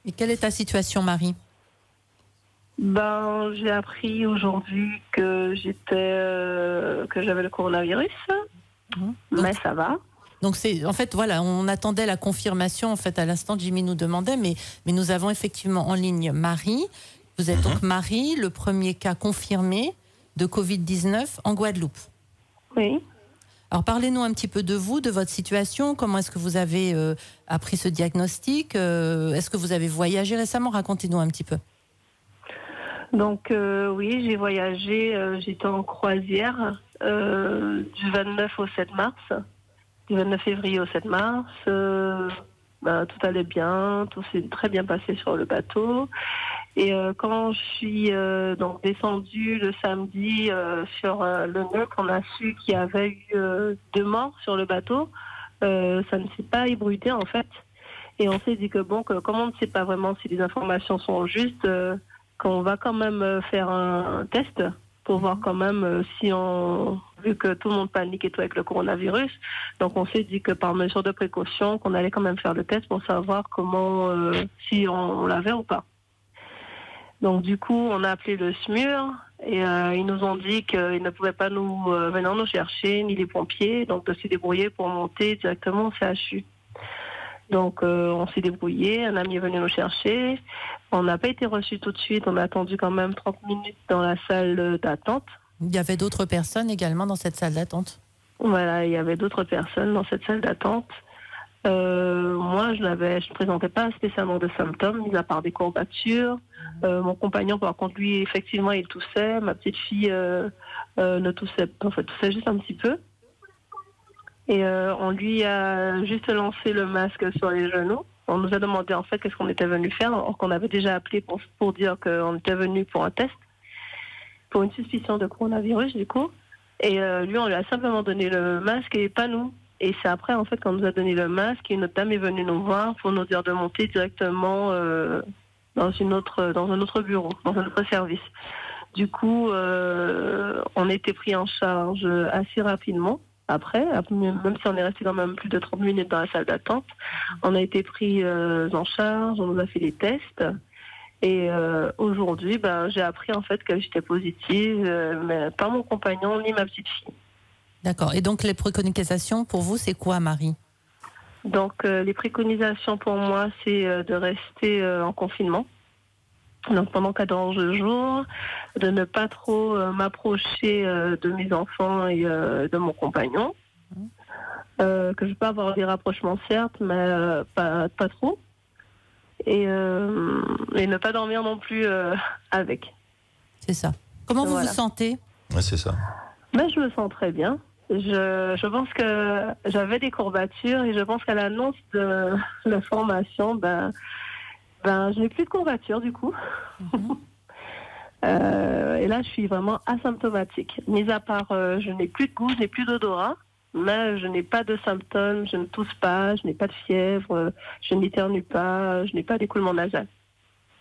Et quelle est ta situation, Marie? Ben, j'ai appris aujourd'hui que que j'avais le coronavirus, mais ça va. Donc c'est en fait voilà, on attendait la confirmation en fait à l'instant. Jimmy nous demandait, mais nous avons effectivement en ligne Marie. Vous êtes donc Marie, le premier cas confirmé de Covid-19 en Guadeloupe. Oui. Alors parlez-nous un petit peu de vous, de votre situation. Comment est-ce que vous avez appris ce diagnostic? Est-ce que vous avez voyagé récemment? Racontez-nous un petit peu. Donc oui, j'ai voyagé, j'étais en croisière du 29 au 7 mars, du 29 février au 7 mars. Tout allait bien, tout s'est très bien passé sur le bateau. Et quand je suis donc descendue le samedi sur le nœud, on a su qu'il y avait eu 2 morts sur le bateau. Ça ne s'est pas ébruité en fait. Et on s'est dit que bon, comme on ne sait pas vraiment si les informations sont justes, qu'on va quand même faire un test pour voir quand même vu que tout le monde panique et tout avec le coronavirus. Donc on s'est dit que par mesure de précaution, qu'on allait quand même faire le test pour savoir comment, si on l'avait ou pas. Donc du coup, on a appelé le SMUR et ils nous ont dit qu'ils ne pouvaient pas venir nous chercher, ni les pompiers, donc de se débrouiller pour monter directement au CHU. Donc on s'est débrouillé, un ami est venu nous chercher. On n'a pas été reçus tout de suite, on a attendu quand même 30 minutes dans la salle d'attente. Il y avait d'autres personnes également dans cette salle d'attente? Voilà, il y avait d'autres personnes dans cette salle d'attente. Moi, je ne présentais pas spécialement de symptômes, mis à part des courbatures. Mon compagnon, par contre, lui, effectivement, il toussait. Ma petite fille ne toussait pas, enfin, toussait juste un petit peu. Et on lui a juste lancé le masque sur les genoux. On nous a demandé en fait qu'est-ce qu'on était venu faire, alors qu'on avait déjà appelé pour dire qu'on était venu pour un test, pour une suspicion de coronavirus du coup. Et lui, on lui a simplement donné le masque et pas nous. Et c'est après en fait qu'on nous a donné le masque et une autre dame est venue nous voir pour nous dire de monter directement dans un autre bureau, dans un autre service. Du coup, on a été pris en charge assez rapidement. Après, même si on est resté quand même plus de 30 minutes dans la salle d'attente, on a été pris en charge, on nous a fait les tests. Et aujourd'hui, j'ai appris en fait que j'étais positive, mais pas mon compagnon ni ma petite fille. D'accord. Et donc les préconisations pour vous, c'est quoi, Marie? Donc les préconisations pour moi, c'est de rester en confinement. Donc pendant 14 jours, de ne pas trop m'approcher de mes enfants et de mon compagnon. Que je peux avoir des rapprochements certes, mais pas trop. Et ne pas dormir non plus avec. C'est ça. Comment vous vous sentez? Ouais, c'est ça. Ben, je me sens très bien. Je pense que j'avais des courbatures et je pense qu'à l'annonce de l'information, je n'ai plus de courbatures du coup. Et là, je suis vraiment asymptomatique. Mis à part, je n'ai plus de goût, je n'ai plus d'odorat, mais je n'ai pas de symptômes, je ne tousse pas, je n'ai pas de fièvre, je n'éternue pas, je n'ai pas d'écoulement nasal.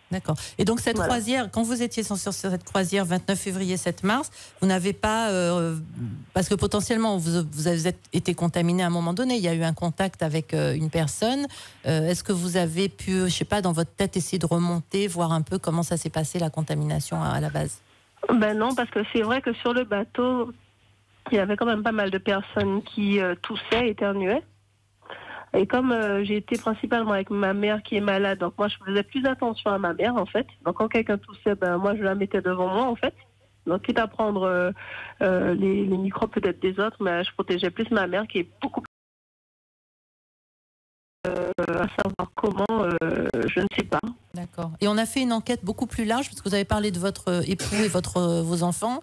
D'accord. Et donc cette croisière, quand vous étiez sur cette croisière 29 février 7 mars, vous n'avez pas, parce que potentiellement vous avez été contaminé à un moment donné, il y a eu un contact avec une personne. Est-ce que vous avez pu, je sais pas, dans votre tête essayer de remonter, voir un peu comment ça s'est passé la contamination à la base? Ben non, parce que c'est vrai que sur le bateau, il y avait quand même pas mal de personnes qui toussaient, éternuaient. Et comme j'ai été principalement avec ma mère qui est malade, donc moi je faisais plus attention à ma mère en fait. Donc quand quelqu'un toussait, moi je la mettais devant moi en fait. Donc quitte à prendre les microbes peut-être des autres, mais je protégeais plus ma mère qui est beaucoup à savoir comment, je ne sais pas. D'accord. Et on a fait une enquête beaucoup plus large, parce que vous avez parlé de votre époux et vos enfants.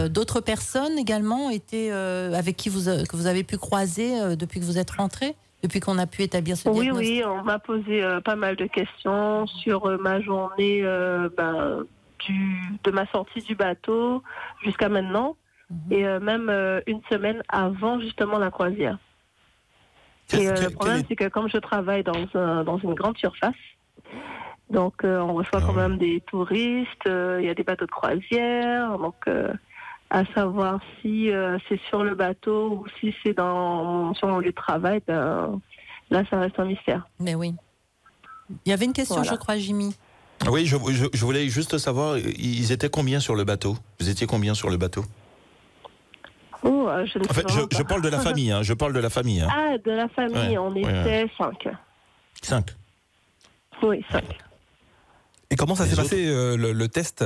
D'autres personnes également étaient avec qui que vous avez pu croiser depuis que vous êtes rentrés, depuis qu'on a pu établir ce diagnostic? Oui, on m'a posé pas mal de questions sur ma journée de ma sortie du bateau jusqu'à maintenant, et même une semaine avant justement la croisière. Et le problème, c'est que comme je travaille dans une grande surface, donc on reçoit quand même des touristes, il y a des bateaux de croisière, donc à savoir si c'est sur le bateau ou si c'est sur mon lieu de travail, là ça reste un mystère. Mais oui. Il y avait une question, Voilà. je crois, Jimmy. Oui, je voulais juste savoir, ils étaient combien sur le bateau? Vous étiez combien sur le bateau? Oh, je ne sais En fait, vraiment je pas. parle de la famille, hein, je parle de la famille. Hein. Ah, de la famille, Ouais, on ouais, était 5. 5. Oui, 5. Et comment ça Les s'est autres passé le test?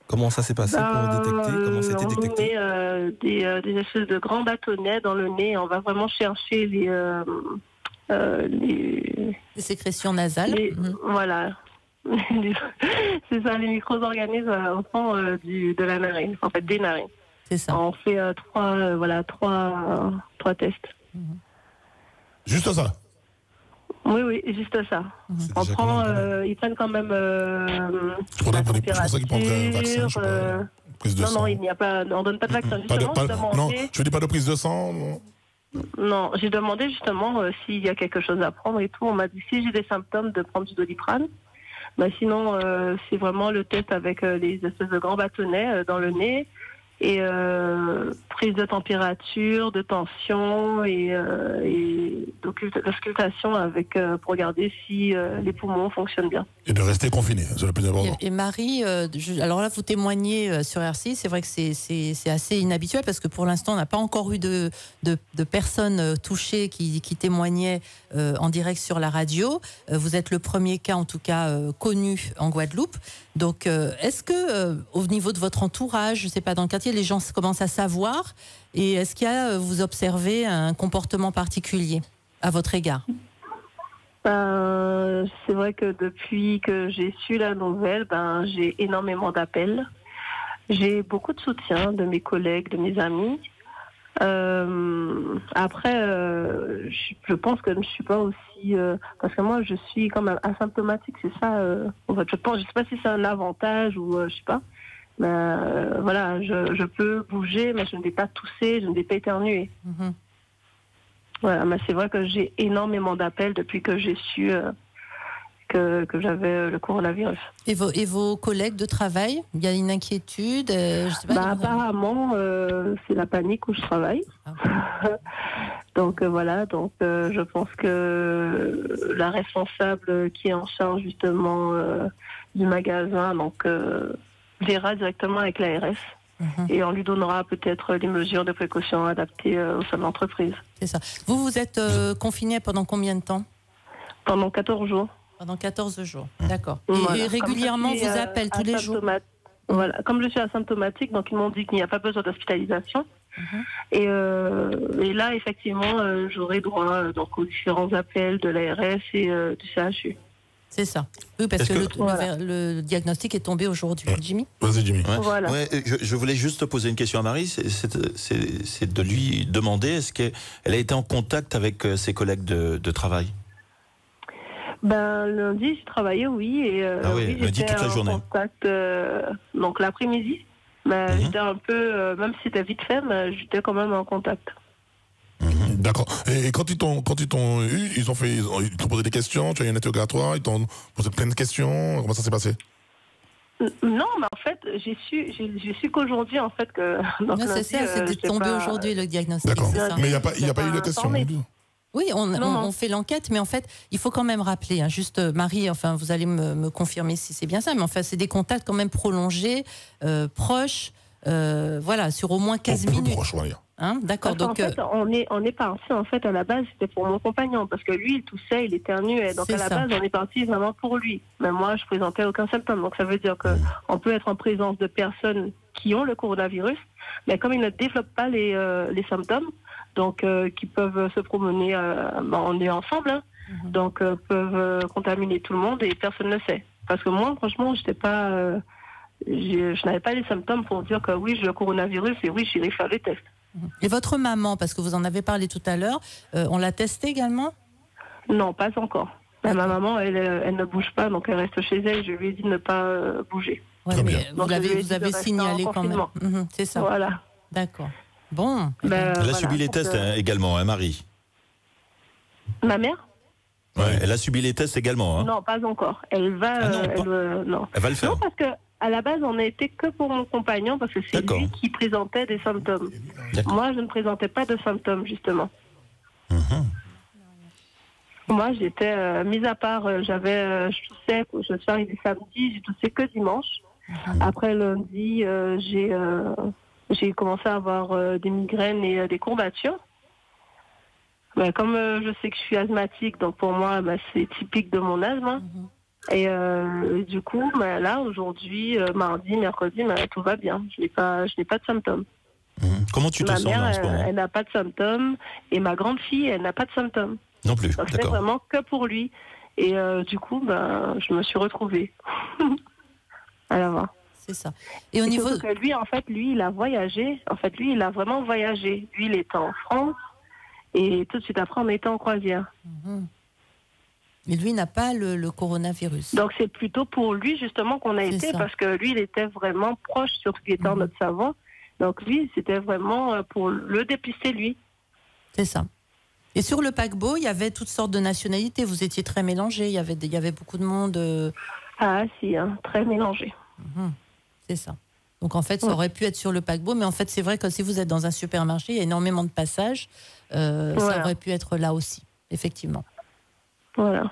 Comment ça s'est passé pour détecter? Comment c'était On nous détecté? met des espèces de grands bâtonnets dans le nez. On va vraiment chercher les Les sécrétions nasales. voilà. C'est ça, les micro-organismes au fond de la narine, en fait, des narines. C'est ça. On fait trois tests. Juste ça. Oui, juste ça. C'est On déjà prend, pas mal. ils prennent quand même Je pensais qu'ils prendraient un vaccin, je sais pas, prise de sang. Non, il n'y a pas, on donne pas de vaccin. Pas de- Justement, pas- j'ai non, demandé, je dis pas de prise de sang. Non. non, j'ai demandé justement s'il y a quelque chose à prendre et tout. On m'a dit si j'ai des symptômes de prendre du Doliprane. Bah, sinon, c'est vraiment le test avec les espèces de grands bâtonnets dans le nez et prise de température, de tension et d'auscultation avec pour regarder si les poumons fonctionnent bien. Et de rester confiné, c'est le plus important. Et Marie, alors là, vous témoignez sur RCI. C'est vrai que c'est assez inhabituel parce que pour l'instant, on n'a pas encore eu de personnes touchées qui témoignaient en direct sur la radio. Vous êtes le premier cas, en tout cas, connu en Guadeloupe. Donc, est-ce que au niveau de votre entourage, je ne sais pas, dans le quartier, les gens commencent à savoir? Et est-ce qu'il y a, vous observez un comportement particulier à votre égard? C'est vrai que depuis que j'ai su la nouvelle, j'ai énormément d'appels. J'ai beaucoup de soutien de mes collègues, de mes amis. Après, je pense que je ne suis pas aussi... parce que moi, je suis quand même asymptomatique, c'est ça. En fait, je ne sais pas si c'est un avantage ou je ne sais pas. Mais voilà, je peux bouger, mais je ne vais pas tousser, je ne vais pas éternuer. Mhm. Voilà, mais c'est vrai que j'ai énormément d'appels depuis que j'ai su que j'avais le coronavirus. Et vos collègues de travail, il y a une inquiétude, je sais pas, apparemment, c'est la panique où je travaille. Ah. Donc voilà, je pense que la responsable qui est en charge justement du magasin, verra directement avec l'ARS. Et on lui donnera peut-être les mesures de précaution adaptées au sein de l'entreprise. C'est ça. Vous êtes confiné pendant combien de temps? Pendant 14 jours. Pendant 14 jours, d'accord. Voilà. Et régulièrement, vous appellent tous les jours? Voilà. Comme je suis asymptomatique, donc ils m'ont dit qu'il n'y a pas besoin d'hospitalisation. Et là, effectivement, j'aurai droit aux différents appels de l'ARS et du CHU. C'est ça. Oui, parce que le diagnostic est tombé aujourd'hui. Jimmy? Vas-y, Jimmy. Ouais. Voilà. Ouais, je voulais juste poser une question à Marie, c'est de lui demander, est-ce qu'elle a été en contact avec ses collègues de travail? Lundi, j'ai travaillé, oui. Et, oui, lundi, toute la journée. Contact, donc l'après-midi. J'étais un peu, même si c'était vite fait, mais j'étais quand même en contact. D'accord. Et quand ils t'ont eu, ils t'ont posé des questions, tu as eu un interrogatoire, ils t'ont posé plein de questions. Comment ça s'est passé? Non, mais en fait, j'ai su qu'aujourd'hui, en fait, que... Non, c'est ça, c'est tombé aujourd'hui le diagnostic. D'accord. C'est ça. Mais il n'y a pas eu de questions non plus. Oui, on fait l'enquête, mais en fait, il faut quand même rappeler, juste Marie, enfin, vous allez me confirmer si c'est bien ça, mais enfin, c'est des contacts quand même prolongés, proches, voilà, sur au moins 15 minutes. Proche, on va dire. Hein, d'accord. Donc, en fait, on est parti, en fait, à la base, c'était pour mon compagnon, parce que lui, il toussait, il éternuait. Donc, à la base, on est parti vraiment pour lui. Mais moi, je présentais aucun symptôme. Donc, ça veut dire qu'on peut être en présence de personnes qui ont le coronavirus, mais comme ils ne développent pas les symptômes, donc qui peuvent se promener, on est ensemble, donc peuvent contaminer tout le monde et personne ne le sait. Parce que moi, franchement, j'étais pas, je n'avais pas les symptômes pour dire que oui, j'ai le coronavirus et oui, j'irai faire les tests. Et votre maman, parce que vous en avez parlé tout à l'heure, on l'a testée également? Non, pas encore. Ma maman, elle ne bouge pas, donc elle reste chez elle. Je lui ai dit de ne pas bouger. Ouais, mais vous avez signalé quand même. C'est ça. Voilà. D'accord. Bon. Elle a subi les tests également, hein, Marie? Ma mère? Ouais, elle a subi les tests également. Hein. Non, pas encore. Elle va. Non. Elle va le faire. Non, parce que à la base, on n'a été que pour mon compagnon parce que c'est lui qui présentait des symptômes. Moi, je ne présentais pas de symptômes, justement. Moi, j'étais, mis à part, je toussais, je suis arrivée samedi, j'ai toussé que dimanche. Après lundi, j'ai commencé à avoir des migraines et des courbatures. Comme je sais que je suis asthmatique, donc pour moi, c'est typique de mon asthme. Hein. Et du coup, là, aujourd'hui, mardi, mercredi, tout va bien. Je n'ai pas de symptômes. Comment tu te Ma sens mère, là, en ce moment? elle n'a pas de symptômes. Et ma grande fille, elle n'a pas de symptômes. Non plus, donc c'est d'accord. vraiment que pour lui. Et du coup, je me suis retrouvée. À l'avoir. C'est ça. Et au niveau... que lui, il a voyagé. En fait, lui, il a vraiment voyagé. Lui, il était en France. Et tout de suite après, on était en croisière. Mais lui n'a pas le coronavirus. Donc c'est plutôt pour lui justement qu'on a été, parce que lui, il était vraiment proche sur ce qui était en notre savon. Donc lui, c'était vraiment pour le dépister, lui. C'est ça. Et sur le paquebot, il y avait toutes sortes de nationalités. Vous étiez très mélangés. Il y avait beaucoup de monde. Ah si, hein, très mélangé. C'est ça. Donc en fait, ça aurait pu être sur le paquebot, mais en fait, c'est vrai que si vous êtes dans un supermarché, il y a énormément de passages. Ça aurait pu être là aussi, effectivement. Voilà.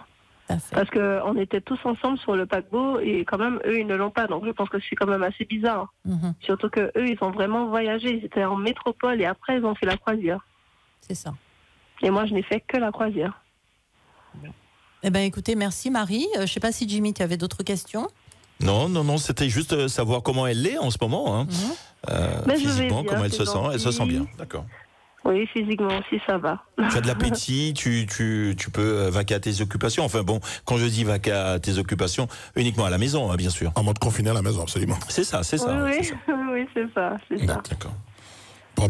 Parce qu'on était tous ensemble sur le paquebot et quand même, eux, ils ne l'ont pas. Donc je pense que c'est quand même assez bizarre. Surtout qu'eux, ils ont vraiment voyagé. Ils étaient en métropole et après, ils ont fait la croisière. C'est ça. Et moi, je n'ai fait que la croisière. Eh bien, écoutez, merci Marie. Je ne sais pas si Jimmy, tu avais d'autres questions? Non, c'était juste savoir comment elle est en ce moment. Hein. Physiquement, comment elle se sent. Elle se sent bien, d'accord. Oui, physiquement aussi, ça va. Tu as de l'appétit, tu peux vaquer à tes occupations. Enfin bon, quand je dis vaquer à tes occupations, uniquement à la maison, hein, bien sûr. En mode confiné à la maison, absolument. C'est ça. Oui, c'est ça. D'accord. Bon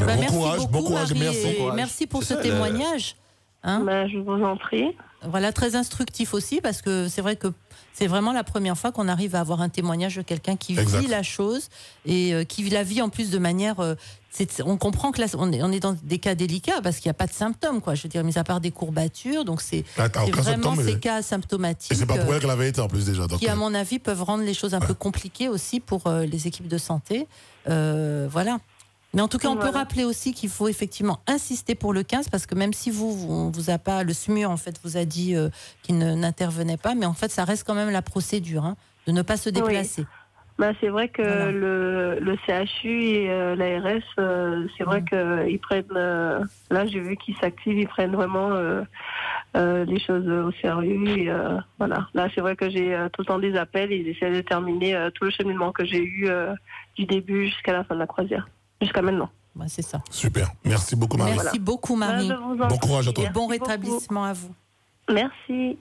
courage, Marie, merci. Merci pour ce témoignage. Hein, je vous en prie. Voilà, très instructif aussi, parce que c'est vrai que c'est vraiment la première fois qu'on arrive à avoir un témoignage de quelqu'un qui vit la chose et qui la vit en plus de manière... on comprend que là, on est dans des cas délicats parce qu'il n'y a pas de symptômes, quoi. Je veux dire, mis à part des courbatures, donc c'est vraiment ces cas asymptomatiques. Et c'est pas pour elle qu'elle avait été en plus déjà. Donc qui, à mon avis, peuvent rendre les choses un peu compliquées aussi pour les équipes de santé. Voilà. Mais en tout cas, on peut rappeler aussi qu'il faut effectivement insister pour le 15, parce que même si on vous a pas, le SMUR en fait vous a dit qu'il n'intervenait pas, mais en fait ça reste quand même la procédure, hein, de ne pas se déplacer. C'est vrai que le CHU et l'ARS, c'est vrai qu'ils prennent, là j'ai vu qu'ils s'activent, ils prennent vraiment les choses au sérieux. Et, voilà. Là c'est vrai que j'ai tout le temps des appels et ils essaient de terminer tout le cheminement que j'ai eu du début jusqu'à la fin de la croisière. Jusqu'à maintenant. C'est ça. Super. Merci beaucoup, Marie. Merci beaucoup, Marie. Bon courage à toi. Et bon rétablissement à vous. Merci.